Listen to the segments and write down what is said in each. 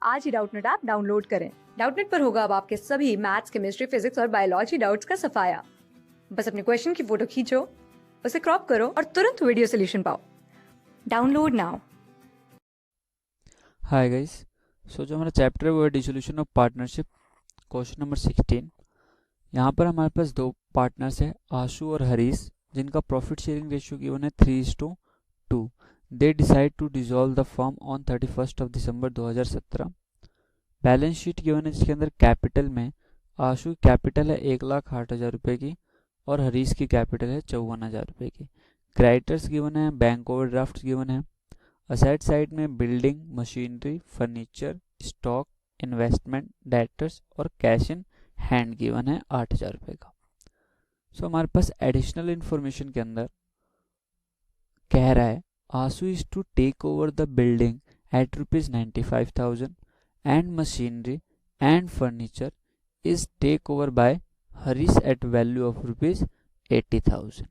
आज ही Doubtnut app download करें। Doubtnut पर होगा अब आपके सभी मैथ्स, केमिस्ट्री, फिजिक्स और बायोलॉजी डाउट्स का सफाया। बस अपने क्वेश्चन की फोटो खींचो, उसे क्रॉप करो और तुरंत वीडियो सोल्यूशन पाओ। Download now. हाय गाइस, सो जो हमारा चैप्टर है वो है dissolution of partnership, question number 16। यहाँ पर हमारे पास दो पार्टनर्स है, आशु और हरीश, जिनका प्रॉफिट शेयरिंग रेशियो गिवन है 3:2। They decide to dissolve the firm on 31 December 2017। Balance sheet given है जिसके अंदर कैपिटल में आशु की कैपिटल है 1,08,000 रुपये की और हरीश की कैपिटल है 54,000 रुपये की। क्रेडिटर्स गिवन है, बैंक ओवरड्राफ्ट गिवन है। असेट साइड में building, machinery, furniture, stock, investment, debtors और कैश इन हैंड गिवन है 8,000 रुपये का। सो हमारे पास एडिशनल इंफॉर्मेशन के अंदर कह रहा है Ashu is to take over the building at ₹95,000 and machinery and furniture is take over by Harish at value of ₹80,000.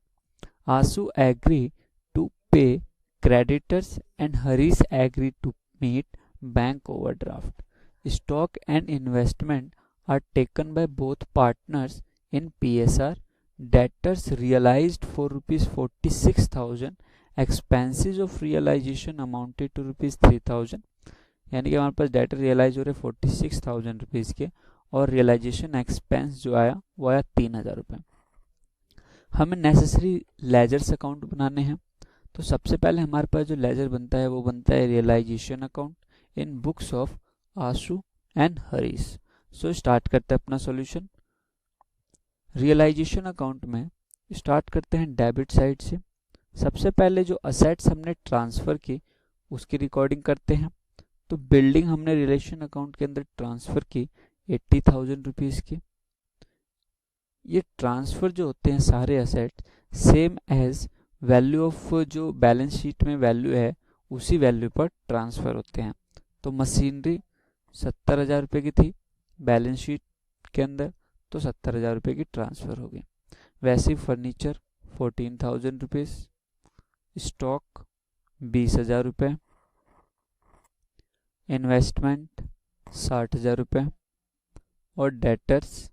Ashu agree to pay creditors and Harish agreed to meet bank overdraft. Stock and investment are taken by both partners in PSR. Debtors realized for ₹46,000. Expenses of realization amounted to ₹3,000. यानी कि हमारे पास debtor realise हो रहे 46,000 rupees के और realisation expense जो आया वो आया 3,000 रुपये। हमें नेसेसरी लेजर्स अकाउंट बनाने हैं। तो सबसे पहले हमारे पास जो लेजर बनता है वो बनता है realisation account in books of Ashu and Harish. So start करते हैं अपना सॉल्यूशन। रियलाइजेशन अकाउंट में स्टार्ट करते हैं डेबिट साइड से। सबसे पहले जो असेट्स हमने ट्रांसफ़र की उसकी रिकॉर्डिंग करते हैं। तो बिल्डिंग हमने रिलेशन अकाउंट के अंदर ट्रांसफ़र की 80,000 रुपीज़ की। ये ट्रांसफ़र जो होते हैं सारे asset same as value of जो बैलेंस शीट में वैल्यू है उसी वैल्यू पर ट्रांसफ़र होते हैं। तो मशीनरी 70,000 रुपये की थी बैलेंस शीट के अंदर, तो 70,000 रुपये की ट्रांसफ़र हो गई। वैसे ही फर्नीचर 14,000 रुपीज़, स्टॉक 20,000 रुपये, इन्वेस्टमेंट 60,000 रुपये और डेटर्स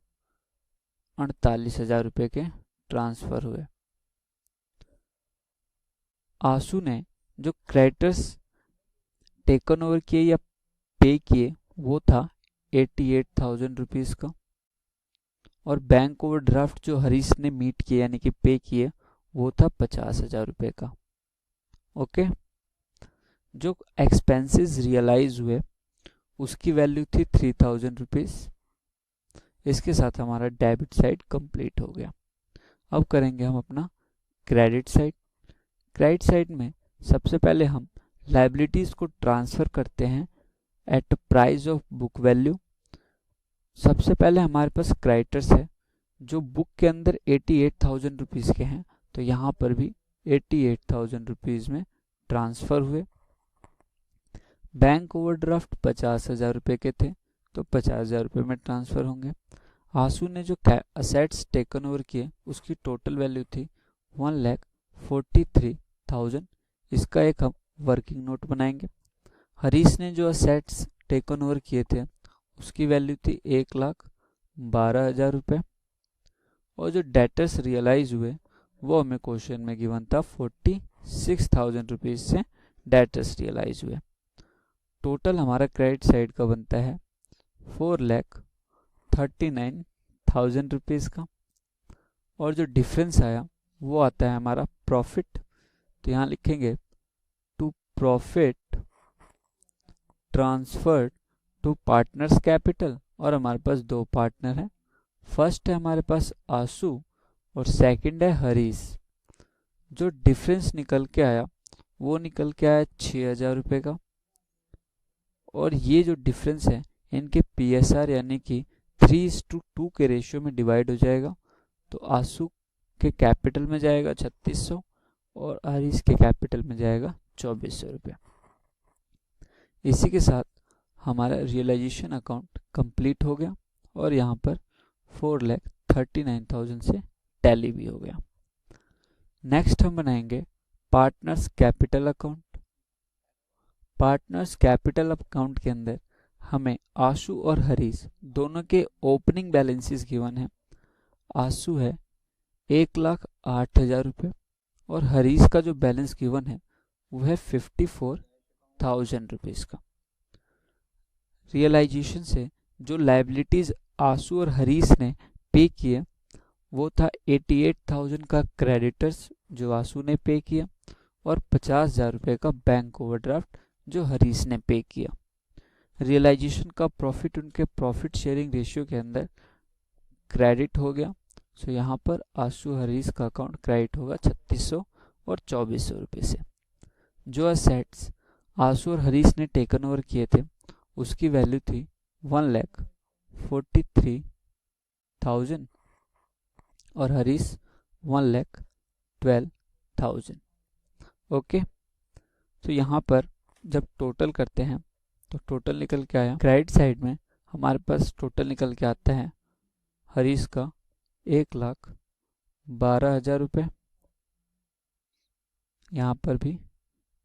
48,000 रुपये के ट्रांसफ़र हुए। आशु ने जो क्रेडिटर्स टेकन ओवर किए या पे किए वो था 88,000 रुपीज़ का और बैंक ओवरड्राफ्ट जो हरीश ने मीट किए यानी कि पे किए वो था 50,000 रुपये का। ओके, जो एक्सपेंसेस रियलाइज हुए उसकी वैल्यू थी 3,000 रुपीज़। इसके साथ हमारा डेबिट साइड कंप्लीट हो गया। अब करेंगे हम अपना क्रेडिट साइड। क्रेडिट साइड में सबसे पहले हम लाइबिलिटीज़ को ट्रांसफ़र करते हैं at price of book value. सबसे पहले हमारे पास क्रेडिटर्स है जो बुक के अंदर 88,000 रुपीज़ के हैं, तो यहाँ पर भी 88,000 रुपीज़ में ट्रांसफ़र हुए। बैंक ओवरड्राफ्ट 50,000 रुपये के थे, तो 50,000 रुपये में ट्रांसफ़र होंगे। आशु ने जो असेट्स टेकन ओवर किए उसकी टोटल वैल्यू थी 1,43,000। इसका एक हम वर्किंग नोट बनाएंगे। हरीश ने जो असेट्स टेकन ओवर किए थे उसकी वैल्यू थी 1,12,000 रुपये और जो डेटर्स रियलाइज हुए वो हमें क्वेश्चन में गिवन था 46,000 रुपीज़ से डेटर्स रियलाइज हुए। टोटल हमारा क्रेडिट साइड का बनता है 4,39,000 रुपीज़ का और जो डिफरेंस आया वो आता है हमारा प्रॉफिट। तो यहाँ लिखेंगे to profit transferred to partners capital और हमारे पास दो पार्टनर हैं। फर्स्ट है हमारे पास आशु और सेकंड है हरीश। जो डिफरेंस निकल के आया वो निकल के आया 6,000 रुपये का और ये जो डिफरेंस है इनके PSR यानी कि 3:2 के रेशियो में डिवाइड हो जाएगा। तो आशु के कैपिटल में जाएगा 3,600 और हरीश के कैपिटल में जाएगा 2,400 रुपये। इसी के साथ हमारा रियलाइजेशन अकाउंट कंप्लीट हो गया और यहाँ पर 4,39,000 से टैली भी हो गया। नेक्स्ट हम बनाएंगे partners capital account. Partners capital account के अंदर हमें आशु और हरीश दोनों के ओपनिंग बैलेंसेस गिवन है। आशु है 1,08,000 रुपये और हरीश का जो बैलेंस गिवन है वो है 54,000 रुपीज़ का। रियलाइजेशन से जो लाइबिलिटीज आशु और हरीश ने पे किए वो था 88,000 का क्रेडिटर्स जो आशु ने पे किया और 50,000 रुपये का बैंक ओवरड्राफ्ट जो हरीश ने पे किया। रियलाइजेशन का प्रॉफिट उनके प्रॉफिट शेयरिंग रेशियो के अंदर क्रेडिट हो गया। सो यहाँ पर आशु हरीश का अकाउंट क्रेडिट होगा 3600 और 2400 रुपये से। जो असेट्स आशु और हरीश ने टेकन ओवर किए थे उसकी वैल्यू थी 1,43,000 और हरीश 1,12,000। ओके, तो यहाँ पर जब टोटल करते हैं तो टोटल निकल के आया, क्रेडिट साइड में हमारे पास टोटल निकल के आता है हरीश का 1,12,000 रुपये, यहाँ पर भी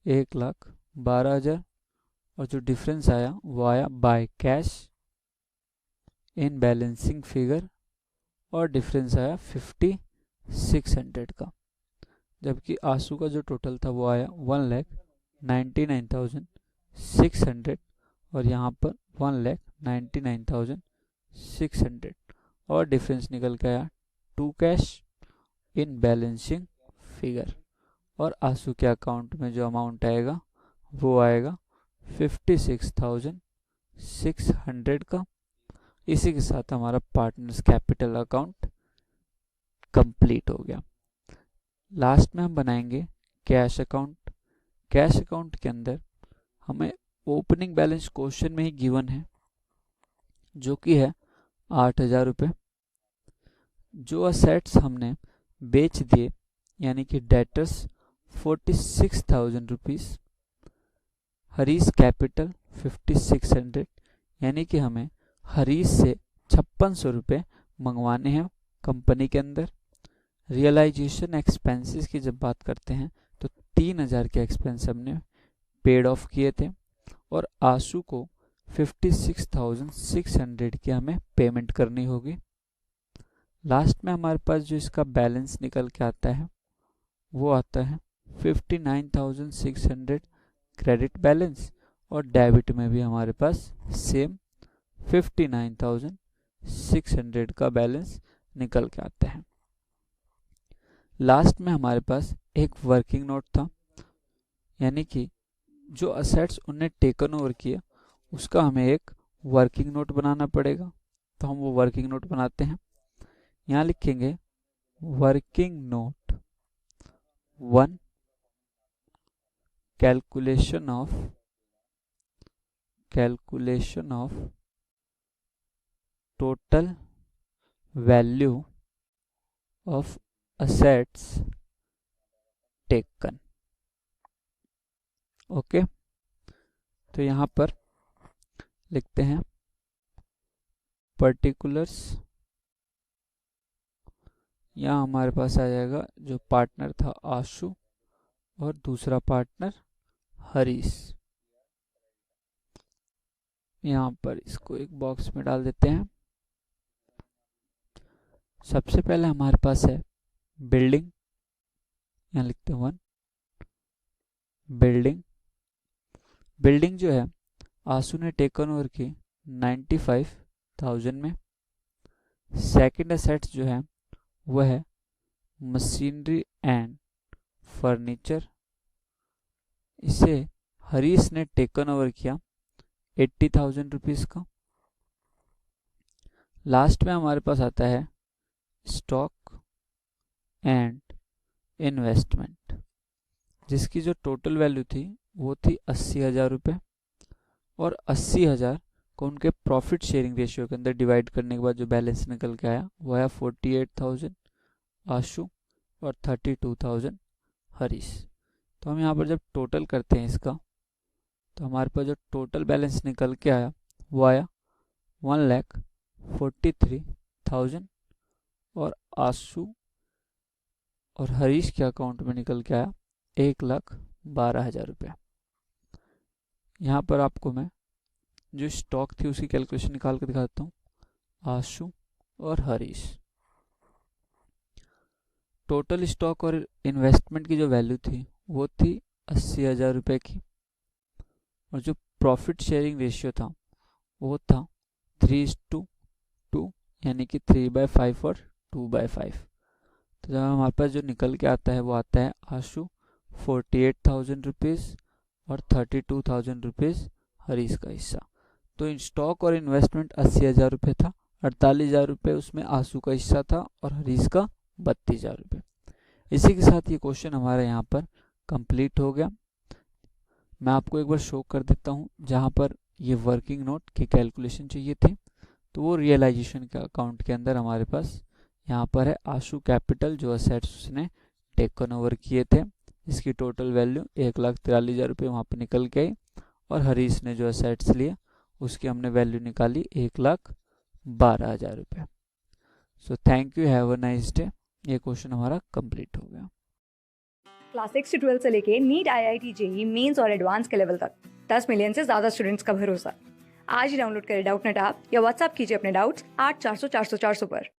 1,12,000 और जो डिफरेंस आया वो आया by cash in balancing figure और डिफरेंस आया 5,600 का। जबकि आशु का जो टोटल था वो आया 1,99,600 और यहाँ पर 1,99,600 और डिफरेंस निकल के आया 2 कैश इन बैलेंसिंग फिगर और आशु के अकाउंट में जो अमाउंट आएगा वो आएगा 56,600 का। इसी के साथ हमारा पार्टनर्स कैपिटल अकाउंट कंप्लीट हो गया। लास्ट में हम बनाएंगे कैश अकाउंट। कैश अकाउंट के अंदर हमें ओपनिंग बैलेंस क्वेश्चन में ही गिवन है जो कि है 8,000 रुपये। जो असेट्स हमने बेच दिए यानी कि डेटर्स 46,000 रुपीज़, हरीश कैपिटल 5,600 यानी कि हमें हरीश से 5600 रुपये मंगवाने हैं कंपनी के अंदर। रियलाइजेशन एक्सपेंसेस की जब बात करते हैं तो 3,000 के एक्सपेंस हमने पेड ऑफ किए थे और आशु को 56,600 की हमें पेमेंट करनी होगी। लास्ट में हमारे पास जो इसका बैलेंस निकल के आता है वो आता है 59,600 क्रेडिट बैलेंस और डेबिट में भी हमारे पास सेम 59,600 का बैलेंस निकल के आता है। लास्ट में हमारे पास एक वर्किंग नोट था यानी कि जो असेट्स उनने टेकन ओवर किया उसका हमें एक वर्किंग नोट बनाना पड़ेगा। तो हम वो वर्किंग नोट बनाते हैं। यहाँ लिखेंगे working note 1 calculation of total value of assets taken। Okay, तो यहाँ पर लिखते हैं पर्टिकुलर्स। यहाँ हमारे पास आ जाएगा जो पार्टनर था आशु और दूसरा पार्टनर हरीश। यहाँ पर इसको एक बॉक्स में डाल देते हैं। सबसे पहले हमारे पास है बिल्डिंग, यहाँ लिखते हैं 1 बिल्डिंग। बिल्डिंग जो है आशु ने टेकन ओवर की 95,000 में। सेकंड असेट्स जो है वह है मशीनरी एंड फर्नीचर, इसे हरीश ने टेकन ओवर किया 80,000 रुपीज़ का। लास्ट में हमारे पास आता है स्टॉक एंड इन्वेस्टमेंट, जिसकी जो टोटल वैल्यू थी वो थी 80,000 रुपये और 80,000 को उनके प्रॉफिट शेयरिंग रेशियो के अंदर डिवाइड करने के बाद जो बैलेंस निकल के आया वो आया 48,000 आशु और 32,000 हरीश। तो हम यहाँ पर जब टोटल करते हैं इसका तो हमारे पास जो टोटल बैलेंस निकल के आया वो आया 1,43,000 और आशु और हरीश के अकाउंट में निकल के आया 1,12,000 रुपये। यहाँ पर आपको मैं जो स्टॉक थी उसकी कैलकुलेशन निकाल कर दिखाता हूँ। आशु और हरीश, टोटल स्टॉक और इन्वेस्टमेंट की जो वैल्यू थी वो थी 80,000 रुपये की, और जो प्रॉफिट शेयरिंग रेशियो था वो था 3:2, यानी कि 3/5 और 2/5। तो जब हमारे पास जो निकल के आता है वो आता है आशु 48,000 रुपीज़ और 32,000 रुपीज़ हरीश का हिस्सा। तो स्टॉक और इन्वेस्टमेंट 80,000 रुपये था, 48,000 रुपये उसमें आशु का हिस्सा था और हरीश का 32,000 रुपये। इसी के साथ ये क्वेश्चन हमारा यहाँ पर कंप्लीट हो गया। मैं आपको एक बार शो कर देता हूँ जहाँ पर ये वर्किंग नोट की कैलकुलेशन चाहिए थी, तो वो रियलाइजेशन के अकाउंट के अंदर हमारे पास यहाँ पर है आशु कैपिटल, जो असेट्स उसने टेकन ओवर किए थे, इसकी टोटल वैल्यू 1,43,000 रुपये वहाँ पर निकल के आई, और हरीश ने जो असेट्स लिए उसकी हमने वैल्यू निकाली 1,12,000 रुपये। So thank you, have a nice day. ये क्वेश्चन हमारा कंप्लीट हो गया। क्लास 6 से 12 से लेके नीट, IIT, JEE मेंस और एडवांस के लेवल तक 10 मिलियन से ज्यादा स्टूडेंट्स का भरोसा। आज ही डाउनलोड करें डाउटनेट ऐप या व्हाट्सएप कीजिए अपने डाउट्स 8400 400 400 पर।